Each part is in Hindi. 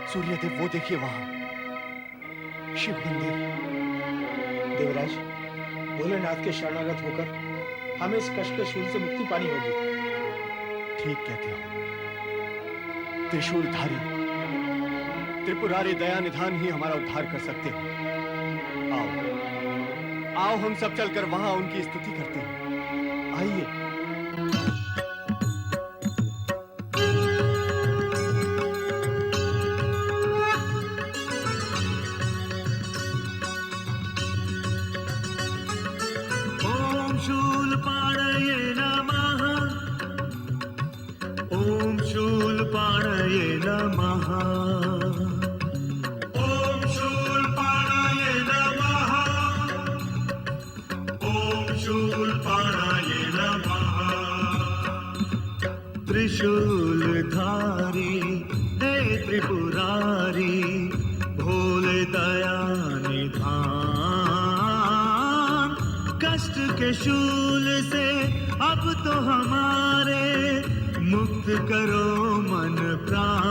सूर्यदेव वो देखिए वहां, शिव मंदिर। देवराज, भोलेनाथ के शरणागत होकर हमें इस कष्ट के शूल से मुक्ति पानी होगी। ठीक कहते हो। त्रिशूलधारी त्रिपुरारी दया निधान ही हमारा उद्धार कर सकते हैं। आओ आओ, हम सब चलकर वहां उनकी स्तुति करते हैं। आइए। ओम शूलपाणये नमः। ओम शूलपाणये नमः। ओम शूलपाणये नमः। ओम शूलपाणये नमः। त्रिशूलधारी हे त्रिपुरारी, भोले दया निधान, कष्ट के शूल से अब तो हमारे मुक्त करो मन प्राण,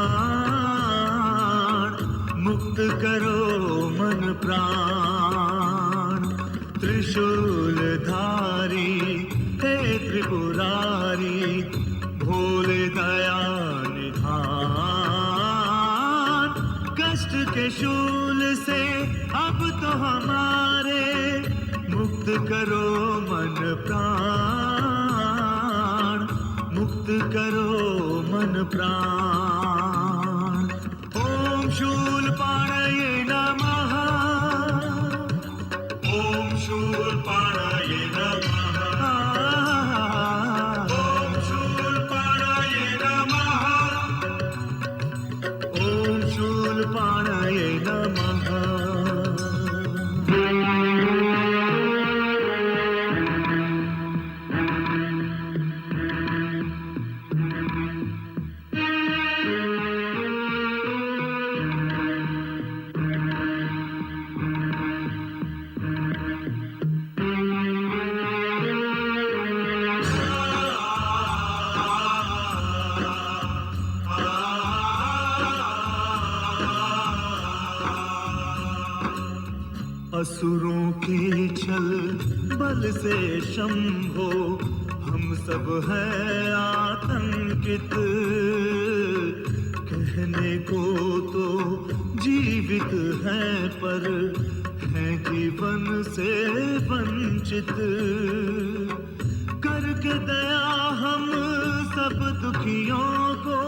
मुक्त करो मन प्राण। त्रिशूलधारी हे त्रिपुरारी, भोले दया निधान, कष्ट के शूल से अब तो हमारे मुक्त करो मन प्राण, मुक्त करो मन प्राण। ओम शूलपाणये नमः। ओम शूलपाणये नमः। ओम शूलपाणये नमः। ओम शूलपाणये नमः। असुरों के छल बल से शंभो हम सब हैं आतंकित, कहने को तो जीवित हैं पर हैं जीवन से वंचित। करके दया हम सब दुखियों को,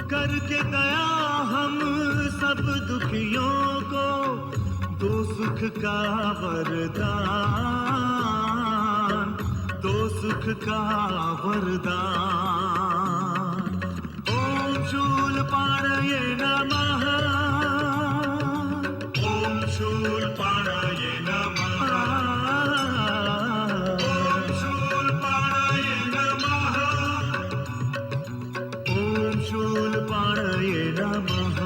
करके दया हम सब दुखियों को, दो सुख का वरदान, दो सुख का वरदान। ओम शूलपाणये नमः। ओम शूलपाणये नमः। ओम शूलपाणये नमः। ओम शूलपाणये नमः।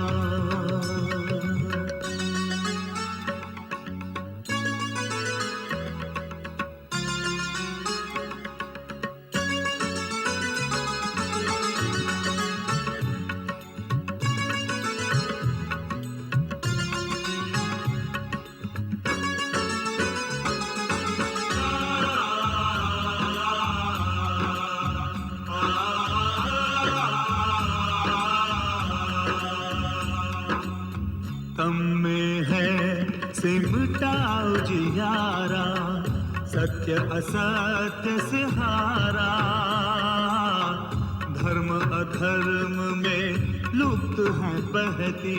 तम में है सिमटाओ जियारा, सत्य असत्य से हारा। धर्म अधर्म में लुप्त है बहती,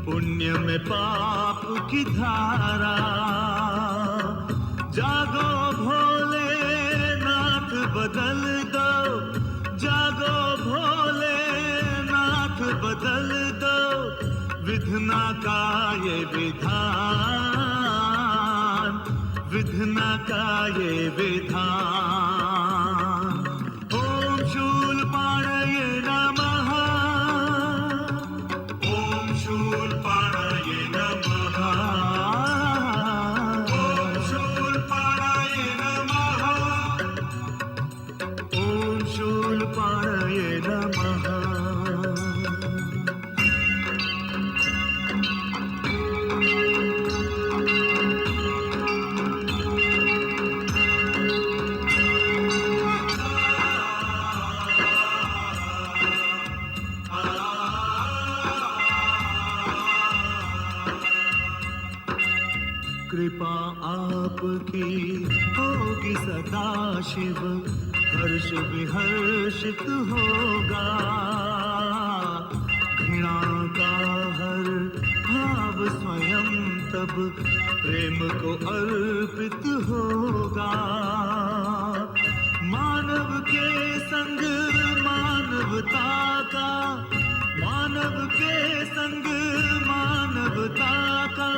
पुण्य में पाप की धारा। जागो भोले नाथ बदल दो, जागो भोले नाथ बदल दो, विधना का ये विधान, विधना का ये विधान। ओम शूलपाणये नमः। ओम शूलपाणये नमः। ओम शूलपाणये नमः। ओम शूलपाणये नमः। कृपा आपकी होगी सदा शिव, हर्ष विहर्षित होगा। घृणा का हर भाव स्वयं तब प्रेम को अर्पित होगा। मानव के संग मानवता का, मानव के संग मानवता का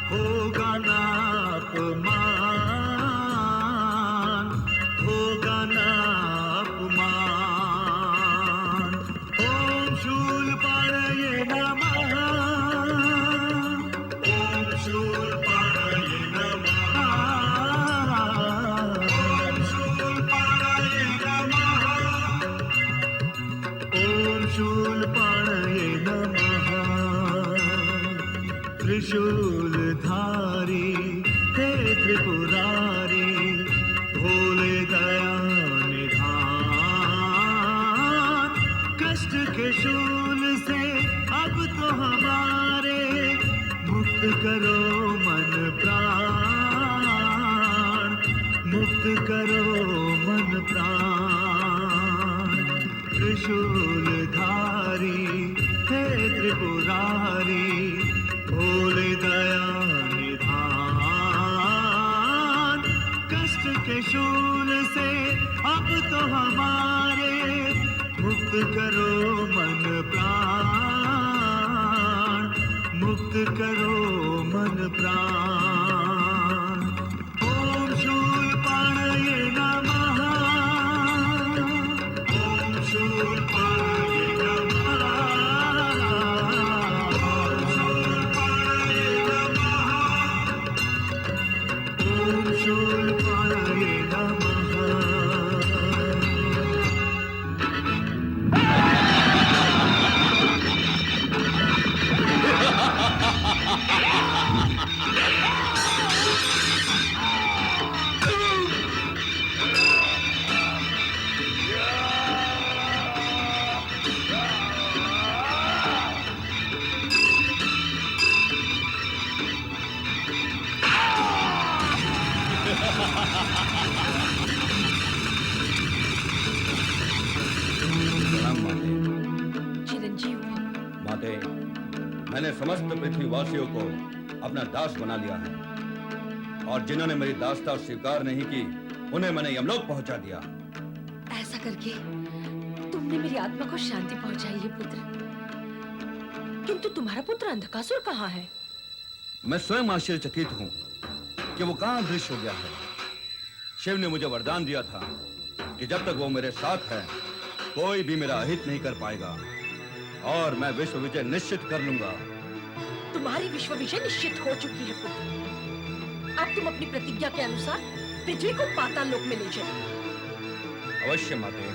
होगा ना अपमान, होगा ना अपमान। ओम शूलपाणये नमः, ओम शूलपाणये नमः, ओम शूलपाणये नमः, ओम शूलपाणये नमः। त्रिशूलधारी हे त्रिपुरारी, भोले दया निधान। कष्ट के शूल से अब तो हमारे मुक्त करो मन प्राण, मुक्त करो मन प्राण। त्रिशूलधारी हे त्रिपुरारी, भोले दया निधान। कष्ट के शूल से अब तो हमारे मुक्त करो मन प्राण, मुक्त करो मन प्राण। ओम शूलपाणये नमः, ओम शूलपाणये नमः, ओम शूलपाणये नमः, ओम शूलपाणये नमः। प्रणाम माते। चिरंजीव भव। माते, मैंने समस्त पृथ्वीवासियों को अपना दास बना लिया है, और जिन्होंने मेरी दासता स्वीकार नहीं की उन्हें मैंने यमलोक पहुंचा दिया। ऐसा करके तुमने मेरी आत्मा को शांति पहुंचाई है पुत्र। किंतु तुम्हारा पुत्र अंधकासुर कहाँ है? मैं स्वयं आश्चर्यचकित हूं कि वो कहां अदृश्य हो गया है। शिव ने मुझे वरदान दिया था कि जब तक वो मेरे साथ है कोई भी मेरा अहित नहीं कर पाएगा, और मैं विश्व विजय निश्चित कर लूंगा। तुम्हारी विश्व विजय निश्चित हो चुकी है पुत्र। अब तुम अपनी प्रतिज्ञा के अनुसार पृथ्वी को पाताल लोक में ले जाओ। अवश्य माते।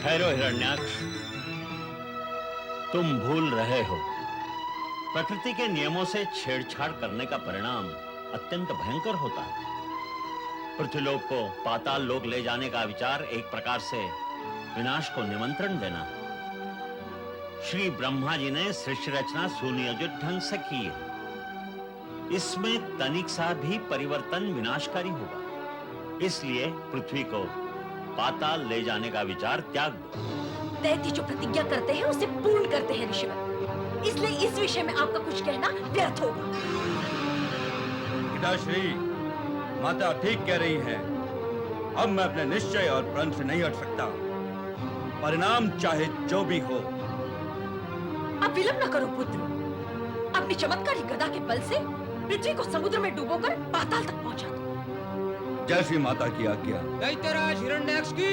ठहरो हिरण्याक्ष, तुम भूल रहे हो। प्रकृति के नियमों से छेड़छाड़ करने का परिणाम अत्यंत भयंकर होता है। पृथ्वीलोक को पाताल लोक ले जाने का विचार एक प्रकार से विनाश को निमंत्रण देना है। श्री ब्रह्मा जी ने सृष्टि रचना सुनियोजित ढंग से की है। इसमें तनिक सा भी परिवर्तन विनाशकारी होगा। इसलिए पृथ्वी को पाताल ले जाने का विचार त्याग दो। दैत्य जो प्रतिज्ञा करते हैं उसे पूर्ण करते हैं ऋषिवर। इसलिए इस विषय में आपका कुछ कहना व्यर्थ होगा। पिताश्री, माता ठीक कह रही है। अब मैं अपने निश्चय और प्रण से नहीं हट सकता, परिणाम चाहे जो भी हो। अब विलंब न करो पुत्र। अपनी चमत्कारी गदा के बल से पृथ्वी को समुद्र में डुबोकर पाताल तक पहुंचा दो। जैसी माता की आज्ञा। दैत्यराज हिरण्याक्ष की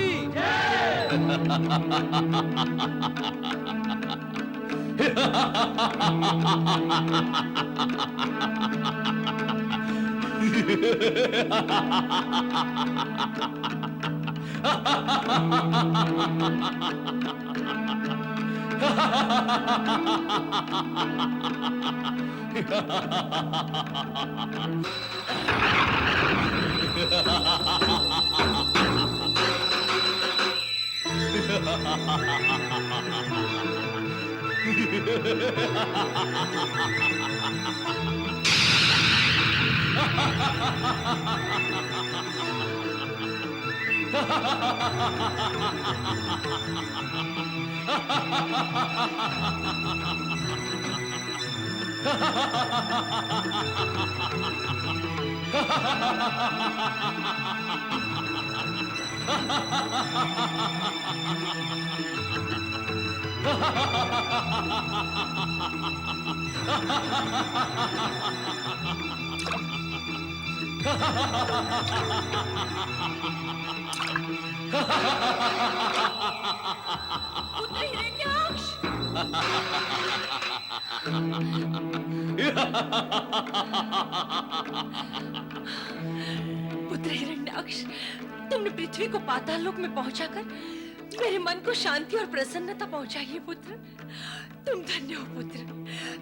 पुत्र हिरण्याक्ष! पुत्र हिरण्याक्ष, तुमने पृथ्वी को पाताल लोक में पहुंचाकर मेरे मन को शांति और प्रसन्नता पहुंचाई है पुत्र। तुम धन्य हो पुत्र,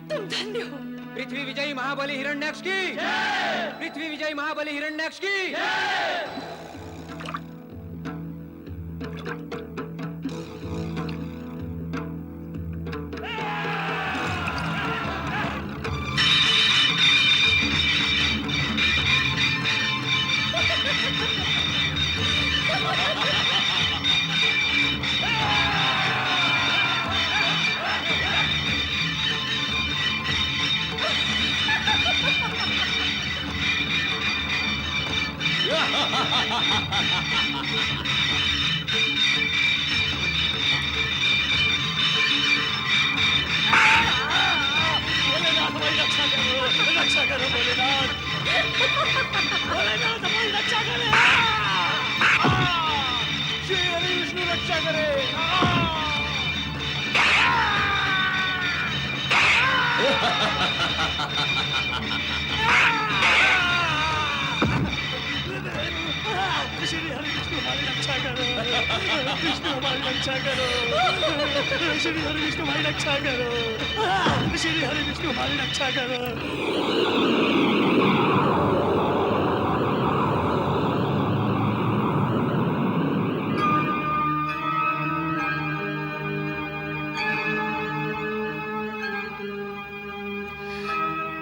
तुम धन्य हो। पृथ्वी विजयी महाबली हिरण्याक्ष की पृथ्वी विजयी महाबली हिरण्याक्ष की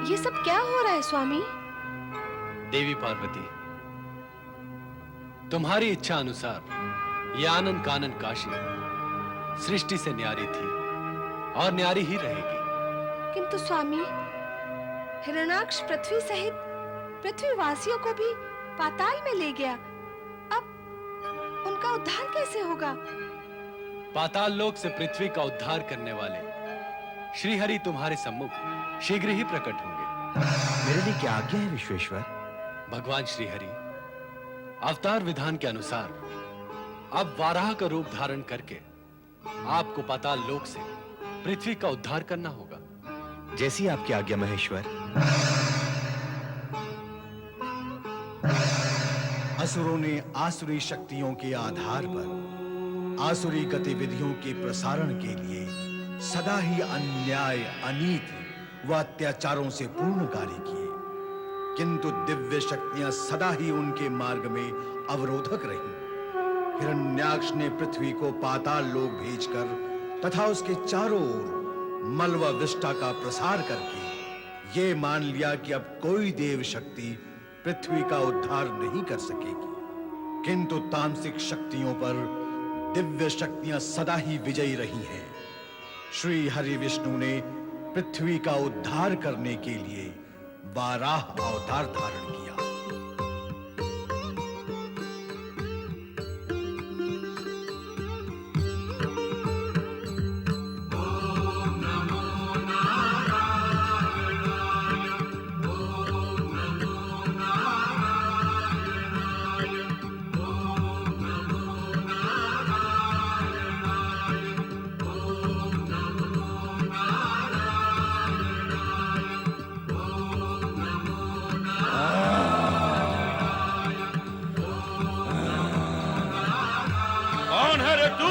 ये सब क्या हो रहा है स्वामी? देवी पार्वती, तुम्हारी इच्छा अनुसार ये आनंद कानन काशी सृष्टि से न्यारी थी और न्यारी ही रहेगी। किंतु स्वामी, हिरण्याक्ष पृथ्वी सहित पृथ्वीवासियों को भी पाताल में ले गया। अब उनका उद्धार कैसे होगा? पाताल लोक से पृथ्वी का उद्धार करने वाले श्रीहरि तुम्हारे सम्मुख शीघ्र ही प्रकट होंगे। मेरे लिए क्या आज्ञा है विश्वेश्वर? भगवान श्रीहरि अवतार विधान के अनुसार अब वाराह का रूप धारण करके आपको पाताल लोक से पृथ्वी का उद्धार करना होगा। जैसी आपकी आज्ञा महेश्वर। असुरों ने आसुरी शक्तियों के आधार पर आसुरी गतिविधियों के प्रसारण के लिए सदा ही अन्याय, अनीति व अत्याचारों से पूर्ण कार्य किए, किंतु दिव्य शक्तियां सदा ही उनके मार्ग में अवरोधक रहीं। हिरण्याक्ष ने पृथ्वी को पाताल लोक भेजकर तथा उसके चारों ओर मल व विष्ठा का प्रसार करके ये मान लिया कि अब कोई देव शक्ति पृथ्वी का उद्धार नहीं कर सकेगी, किंतु तामसिक शक्तियों पर दिव्य शक्तियां सदा ही विजयी रही हैं। श्री हरि विष्णु ने पृथ्वी का उद्धार करने के लिए वाराह अवतार धारण किया। कौन है रे तू?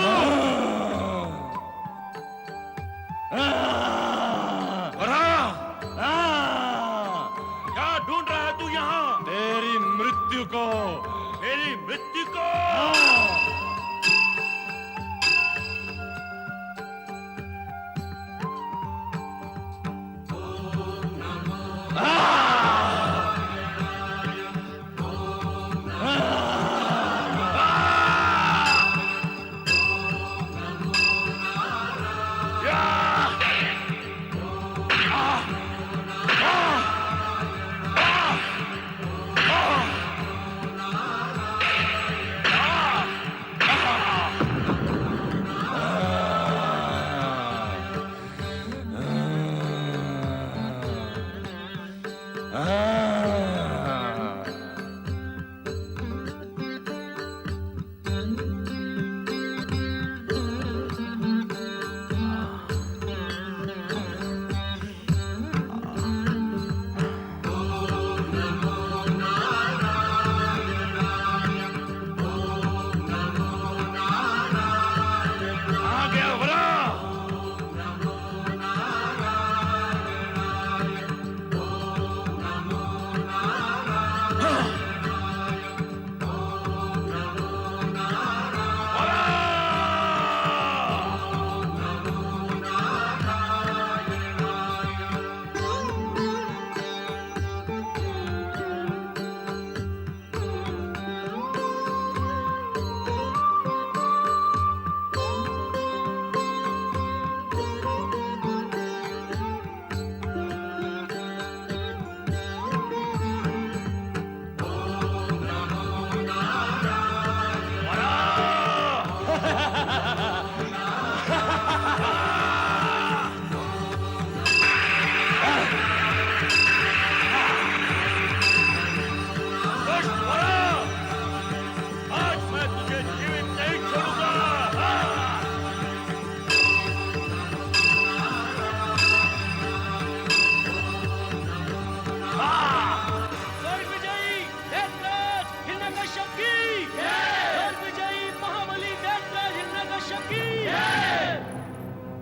क्या ढूंढ रहा है तू यहाँ? तेरी मृत्यु को। मेरी मृत्यु को?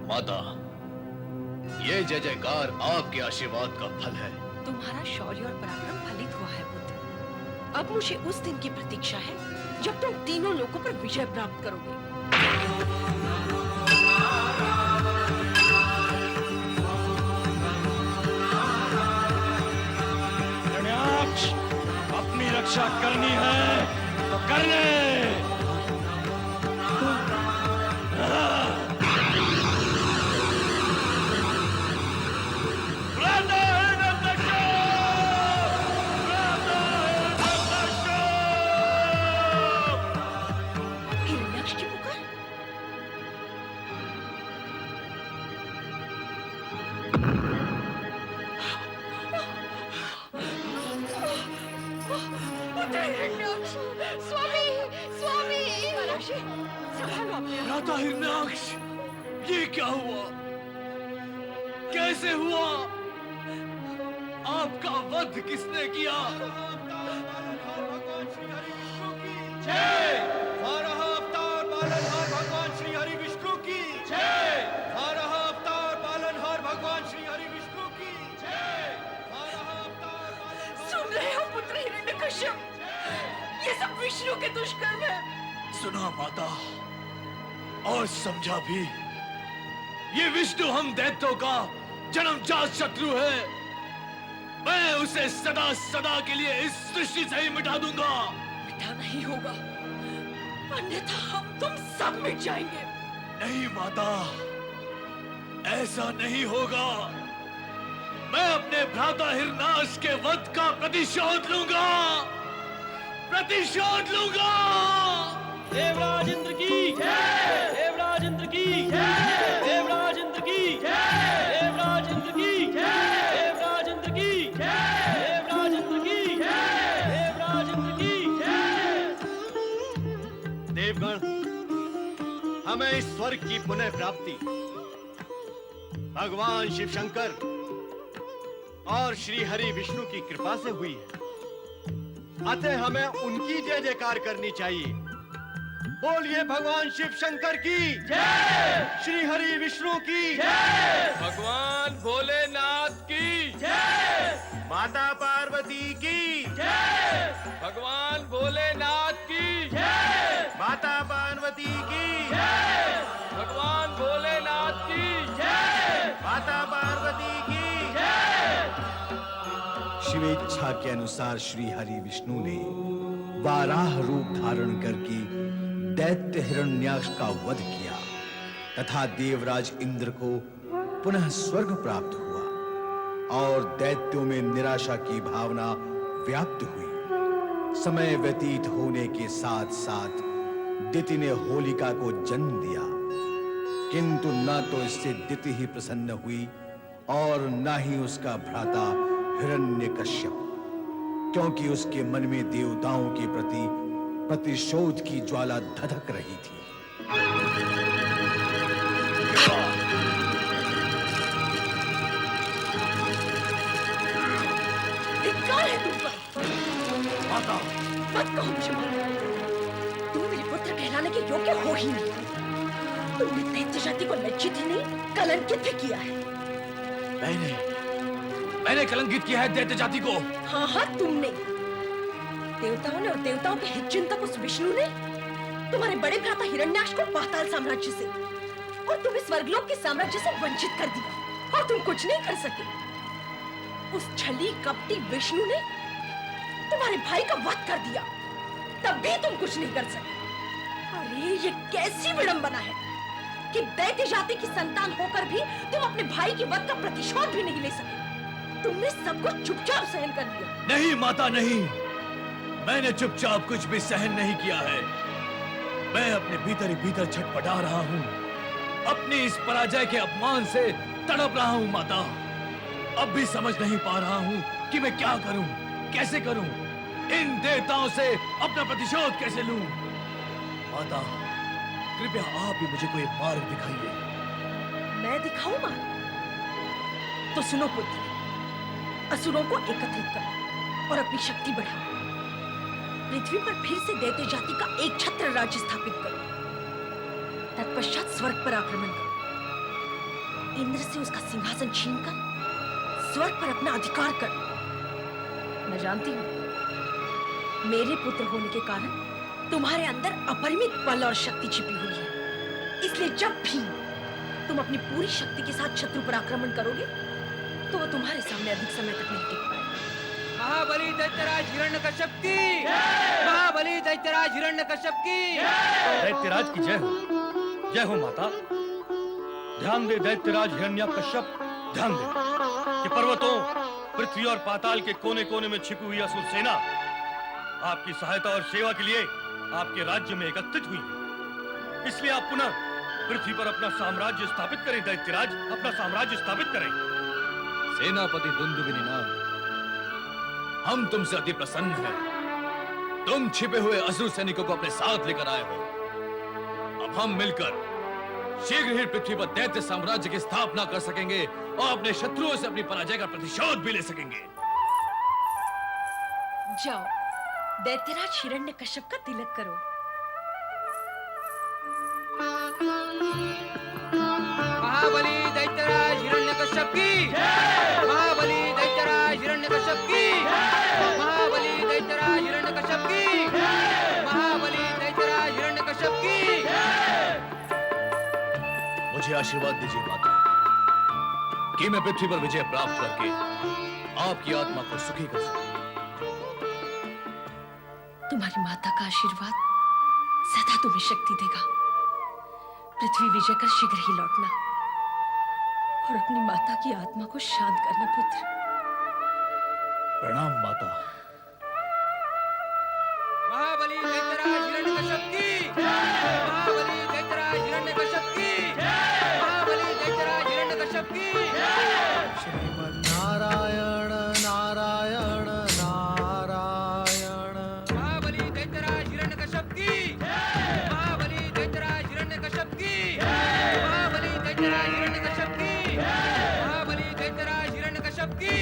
माता, ये जय जयकार आपके आशीर्वाद का फल है। तुम्हारा शौर्य और पराक्रम फलित हुआ है पुत्र। अब मुझे उस दिन की प्रतीक्षा है जब तुम तीनों लोगों पर विजय प्राप्त करोगे। अपनी रक्षा करनी है तो कर ले। हिरण्यक्ष की पुकार। पुत्र हिरण्यक्ष, स्वामी, स्वामी। पराशर, संभालो अपने आप। भ्राता हिरण्याक्ष, ये क्या हुआ? कैसे हुआ? आपका वध किसने किया? बारह अवतार पालनहार भगवान श्री हरि विष्णु की जय। बारह अवतार पालनहार भगवान श्री हरि विष्णु की जय। बारह अवतार पालनहार। सुन रहे हो पुत्र हिरण्यकश्यप, ये सब विष्णु के दुष्कर्म है। सुना माता और समझा भी। ये विष्णु हम दैत्यों का जन्मजात शत्रु है। मैं उसे सदा सदा के लिए इस सृष्टि से ही मिटा दूंगा। मिटा नहीं होगा, अन्यथा हम तुम सब मिट जाएंगे। नहीं माता, ऐसा नहीं होगा। मैं अपने भ्राता हिरणाक्ष के वध का प्रतिशोध लूंगा। प्रतिशोध लूंगा। देवराज इंद्र की जय। देवराज इंद्र की जय। देवराज इंद्र की जय। देवराज इंद्र की जय। देवराज इंद्र की जय। देवराज इंद्र की जय। देवराज इंद्र की जय। देवगण, हमें इस स्वर्ग की पुनः प्राप्ति भगवान शिव शंकर और श्री हरि विष्णु की कृपा से हुई है। अतः हमें उनकी जय जयकार करनी चाहिए। बोलिए भगवान शिव शंकर की जय। श्री हरि विष्णु की जय। भगवान भोलेनाथ की जय। माता पार्वती की जय। भगवान भोलेनाथ की जय। माता पार्वती की जय। भगवान भोलेनाथ की जय। माता पार्वती की जय। शिवेच्छा के अनुसार श्री हरि विष्णु ने वाराह रूप धारण करके दैत्य हिरण्याक्ष का वध किया तथा देवराज इंद्र को पुनः स्वर्ग प्राप्त हुआ और दैत्यों में निराशा की भावना व्याप्त हुई। समय व्यतीत होने के साथ साथ दिति ने होलिका को जन्म दिया, किंतु न तो इससे दिति ही प्रसन्न हुई और न ही उसका भ्राता हिरण्यकश्यप, क्योंकि उसके मन में देवताओं के प्रति प्रतिशोध की ज्वाला धधक रही थी। धिक्कार है तुम पर। माता, मत कहो मुझे माता। तुम मेरे पुत्र कहलाने के योग्य हो ही नहीं। तुमने दैत्य जाति को लज्जित ही नहीं, कलंकित भी किया है। मैंने कलंकित किया है दैत्य जाति को। हाँ हाँ, तुमने। देवताओं ने और देवताओं के हित चिंतक उस विष्णु ने तुम्हारे बड़े भ्राता हिरण्याक्ष को पाताल साम्राज्य से और तुम्हें स्वर्गलोक के साम्राज्य से वंचित कर दिया, और तुम कुछ नहीं कर सके। उस छली कपटी विष्णु ने तुम्हारे भाई का वध कर दिया, तब भी तुम कुछ नहीं कर सके। अरे ये कैसी विडंबना है कि दैत्य जाति की संतान होकर भी तुम अपने भाई की वध का प्रतिशोध भी नहीं ले सके। तुमने सब कुछ चुपचाप सहन कर लिया। नहीं माता, नहीं, मैंने चुपचाप कुछ भी सहन नहीं किया है। मैं अपने भीतर ही भीतर छटपटा रहा हूँ। अपनी इस पराजय के अपमान से तड़प रहा हूँ माता। अब भी समझ नहीं पा रहा हूँ कि मैं क्या करूँ, कैसे करूँ, इन देवताओं से अपना प्रतिशोध कैसे लूं। माता, कृपया आप ही मुझे कोई मार्ग दिखाइए। मैं दिखाऊं मार्ग? तो सुनो पुत्र, असुरों को एकत्रित करो और अपनी शक्ति बढ़ाओ। पृथ्वी पर फिर से दैत्य जाति का एक छत्र राज्य स्थापित करो। तत्पश्चात स्वर्ग पर आक्रमण करो। इंद्र से उसका सिंहासन छीनकर स्वर्ग पर अपना अधिकार करो। मैं जानती हूँ मेरे पुत्र होने के कारण तुम्हारे अंदर अपरिमित बल और शक्ति छिपी हुई है। इसलिए जब भी तुम अपनी पूरी शक्ति के साथ शत्रु पर आक्रमण करोगे तो वो तुम्हारे सामने अधिक समय तक नहीं टिक पाएगा। महाबली दैत्यराज हिरण्यकश्यप की, महाबली दैत्यराज हिरण्यकश्यप की। दैत्यराज की जय हो। जय हो माता। ध्यान दे दैत्यराज हिरण्यकश्यप, ध्यान दे कि पर्वतों, पृथ्वी और पाताल के कोने कोने में छिपी हुई असुर सेना आपकी सहायता और सेवा के लिए आपके राज्य में एकत्रित हुई है। इसलिए आप पुनः पृथ्वी पर अपना साम्राज्य स्थापित करें दैत्यराज, अपना साम्राज्य स्थापित करें। सेनापति दुंदुभिनाथ, हम तुमसे अति प्रसन्न हैं। तुम छिपे हुए असुर सैनिकों को अपने साथ लेकर आए हो। अब हम मिलकर शीघ्र ही पृथ्वी पर दैत्य साम्राज्य की स्थापना कर सकेंगे और अपने शत्रुओं से अपनी पराजय का प्रतिशोध भी ले सकेंगे। जाओ, दैत्यराज हिरण्यकश्यप का तिलक करो। महाबली दैत्यराज हिरण्यकश्यप की, महाबली दैत्यराज हिरण्यकश्यप की, महाबली दैत्यराज हिरण्यकश्यप की, महाबली दैत्यराज हिरण्यकश्यप की। मुझे आशीर्वाद दीजिए माता कि मैं पृथ्वी पर विजय प्राप्त करके आपकी आत्मा को सुखी कर सकूं। तुम्हारी माता का आशीर्वाद सदा तुम्हें शक्ति देगा। पृथ्वी विजय कर शीघ्र ही लौटना और अपनी माता की आत्मा को शांत करना पुत्र। प्रणाम माता। महाबली दैत्यराज हिरण्यकश्यप की, महाबली दैत्यराज हिरण्यकश्यप की, महाबली दैत्यराज हिरण्यकश्यप की। श्रीमन्नारायण नारायण नारायण। महाबली दैत्यराज हिरण्यकश्यप की, महाबली दैत्यराज हिरण्यकश्यप की, महाबली दैत्यराज हिरण्यकश्यप की, महाबली दैत्यराज हिरण्यकश्यप की।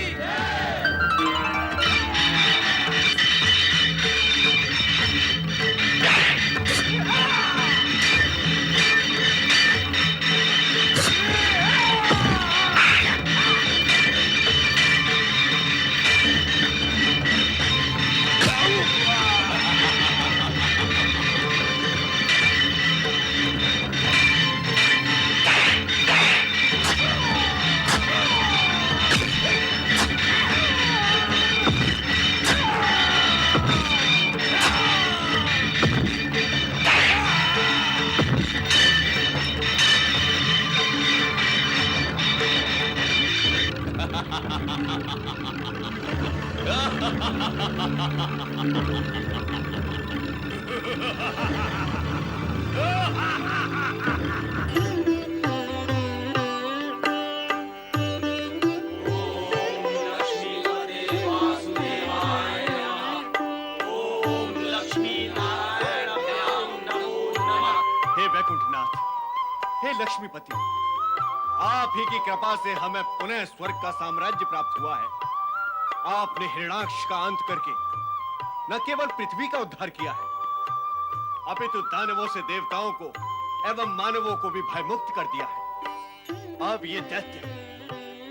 लक्ष्मीपति, आप ही की कृपा से हमें पुनः स्वर्ग का साम्राज्य प्राप्त हुआ है। आपने हिरण्याक्ष का अंत करके न केवल पृथ्वी का उद्धार किया है, अपितु दानवों से देवताओं को एवं मानवों को भी भयमुक्त कर दिया है। अब ये दैत्य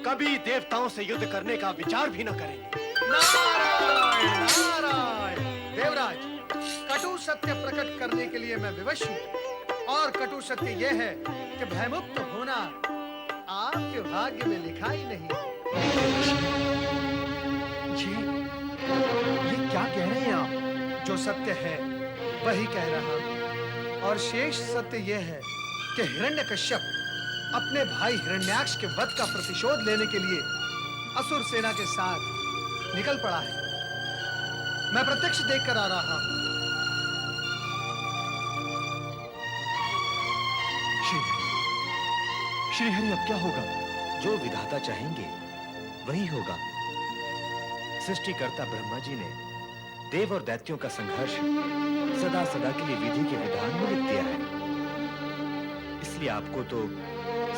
कभी देवताओं से युद्ध करने का विचार भी न करेंगे। नारायण नारायण। देवराज, कटु सत्य प्रकट करने के लिए मैं विवश हूँ, और कटु सत्य यह है कि भयमुक्त होना आपके भाग्य में लिखा ही नहीं। ये क्या कह रहे हैं आप? जो सत्य है वही कह रहा हूं, और शेष सत्य यह है कि हिरण्यकश्यप अपने भाई हिरण्याक्ष के वध का प्रतिशोध लेने के लिए असुर सेना के साथ निकल पड़ा है। मैं प्रत्यक्ष देखकर आ रहा हूं। श्रीहरि, अब क्या होगा? जो विधाता चाहेंगे वही होगा। सृष्टिकर्ता ब्रह्मा जी ने देव और दैत्यों का संघर्ष सदा सदा के लिए विधि के विधान में लिख दिया है। इसलिए आपको तो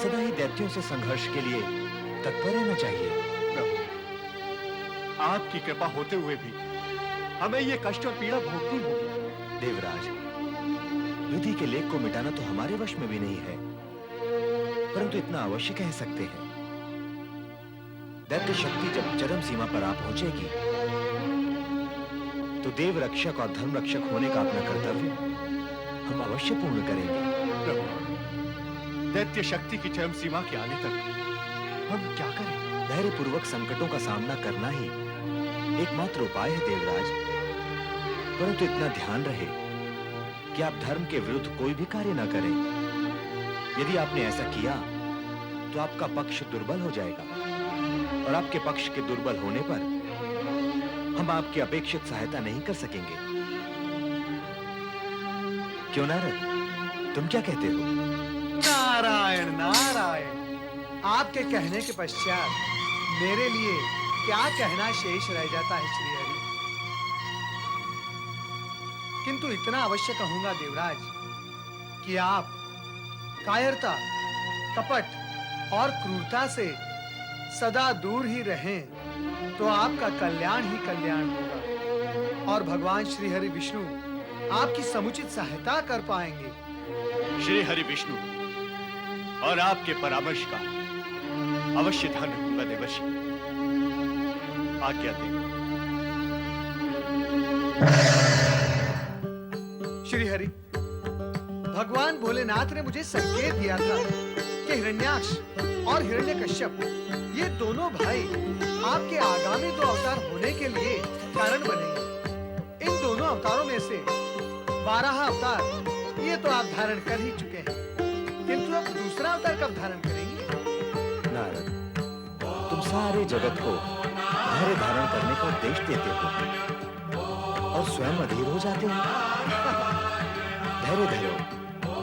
सदा ही दैत्यों से संघर्ष के लिए तत्पर रहना चाहिए। प्रभु, आपकी कृपा होते हुए भी हमें ये कष्ट और पीड़ा भोगनी होगी। देवराज, विधि के लेख को मिटाना तो हमारे वश में भी नहीं है, परंतु इतना अवश्य कह सकते हैं, दैत्य शक्ति जब चरम सीमा पर आ पहुंचेगी तो देव रक्षक और धर्म रक्षक होने का अपना कर्तव्य हम अवश्य पूर्ण करेंगे। प्रभु, दैत्य शक्ति की चरम सीमा के आने तक हम क्या करें? धैर्यपूर्वक संकटों का सामना करना ही एकमात्र उपाय है देवराज। परंतु इतना ध्यान रहे कि आप धर्म के विरुद्ध कोई भी कार्य न करें। यदि आपने ऐसा किया तो आपका पक्ष दुर्बल हो जाएगा, और आपके पक्ष के दुर्बल होने पर हम आपकी अपेक्षित सहायता नहीं कर सकेंगे। क्यों नारद, तुम क्या कहते हो? नारायण नारायण। आपके कहने के पश्चात मेरे लिए क्या कहना शेष रह जाता है श्रीहरि। किंतु इतना अवश्य कहूंगा देवराज कि आप कायरता, कपट और क्रूरता से सदा दूर ही रहें तो आपका कल्याण ही कल्याण होगा, और भगवान श्री हरि विष्णु आपकी समुचित सहायता कर पाएंगे। श्री हरि विष्णु और आपके परामर्श का अवश्य ध्यान रखूंगा देवर्षि। आज्ञा दें। श्री हरि, भगवान भोलेनाथ ने मुझे संकेत दिया था कि हिरण्याक्ष और हिरण्यकश्यप ये दोनों भाई आपके आगामी 2 अवतार होने के लिए कारण बनेंगे। इन दोनों अवतारों में से 12 अवतार ये तो आप धारण कर ही चुके हैं, किंतु अब दूसरा अवतार कब धारण करेंगे? नारद, तुम सारे जगत को धैर्य धारण करने का उपदेश देते हो और स्वयं अधीर हो जाते हो। धैर्य धरो,